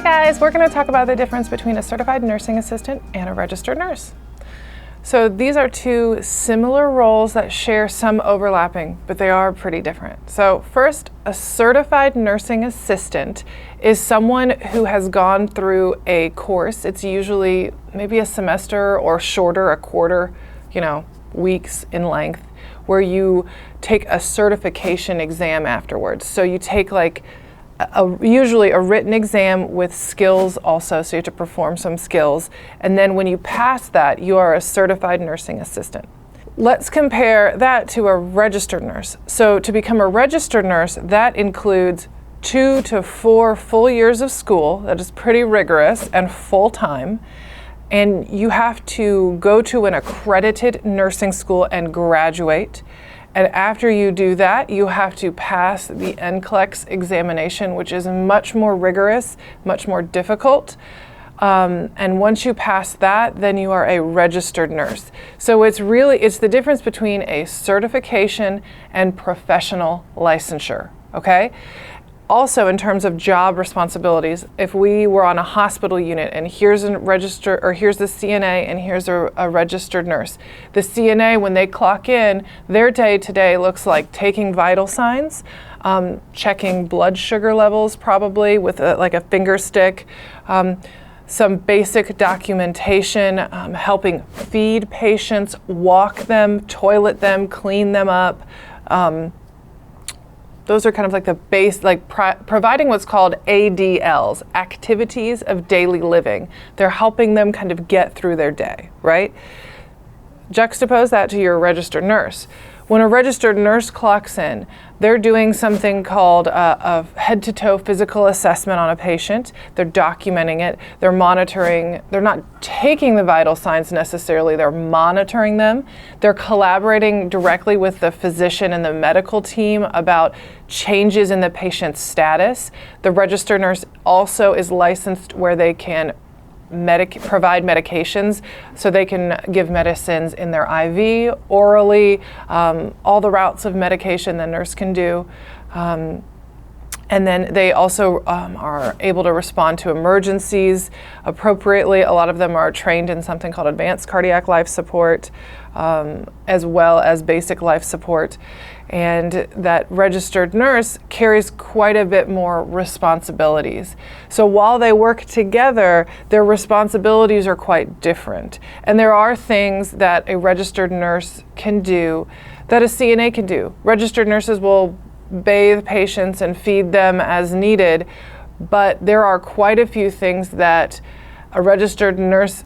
guys, we're going to talk about the difference between a certified nursing assistant and a registered nurse. So these are two similar roles that share some overlapping, but they are pretty different. So first, a certified nursing assistant is someone who has gone through a course. It's usually maybe a semester or shorter, a quarter, weeks in length, where you take a certification exam afterwards. So you take usually a written exam with skills also, so you have to perform some skills. And then when you pass that, you are a certified nursing assistant. Let's compare that to a registered nurse. So to become a registered nurse, that includes 2 to 4 full years of school. That is pretty rigorous and full-time. And you have to go to an accredited nursing school and graduate. And after you do that, you have to pass the NCLEX examination, which is much more rigorous, much more difficult. And once you pass that, then you are a registered nurse. So it's the difference between a certification and professional licensure, okay? Also, in terms of job responsibilities, if we were on a hospital unit and here's the CNA and here's a registered nurse. The CNA, when they clock in, their day-to-day looks like taking vital signs, checking blood sugar levels probably with a finger stick, some basic documentation, helping feed patients, walk them, toilet them, clean them up. Those are kind of like the base, providing what's called ADLs, activities of daily living. They're helping them kind of get through their day, right? Juxtapose that to your registered nurse. When a registered nurse clocks in, they're doing something called a head-to-toe physical assessment on a patient. They're documenting it. They're monitoring. They're not taking the vital signs necessarily. They're monitoring them. They're collaborating directly with the physician and the medical team about changes in the patient's status. The registered nurse also is licensed where they can provide medications, so they can give medicines in their IV, orally, all the routes of medication the nurse can do. And then they also are able to respond to emergencies appropriately. A lot of them are trained in something called advanced cardiac life support, as well as basic life support. And that registered nurse carries quite a bit more responsibilities. So while they work together, their responsibilities are quite different. And there are things that a registered nurse can do that a CNA can do. Registered nurses will bathe patients and feed them as needed, but there are quite a few things that a registered nurse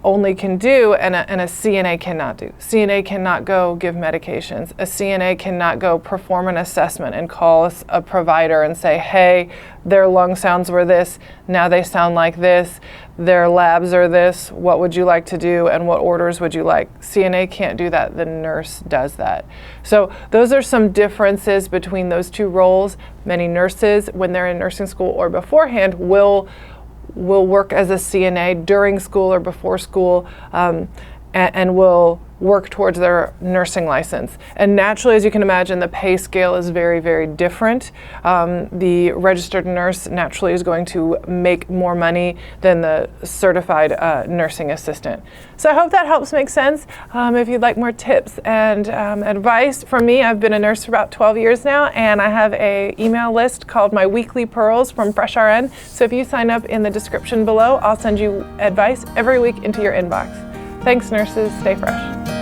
only can do and a CNA cannot do. CNA cannot go give medications. A CNA cannot go perform an assessment and call a provider and say, hey, their lung sounds were this, now they sound like this, their labs are this, what would you like to do and what orders would you like? CNA can't do that, the nurse does that. So those are some differences between those two roles. Many nurses, when they're in nursing school or beforehand, will work as a CNA during school or before school, and will work towards their nursing license. And naturally, as you can imagine, the pay scale is very, very different. The registered nurse naturally is going to make more money than the certified nursing assistant. So I hope that helps make sense. If you'd like more tips and advice from me, I've been a nurse for about 12 years now, and I have an email list called My Weekly Pearls from Fresh RN. So if you sign up in the description below, I'll send you advice every week into your inbox. Thanks, nurses. Stay fresh.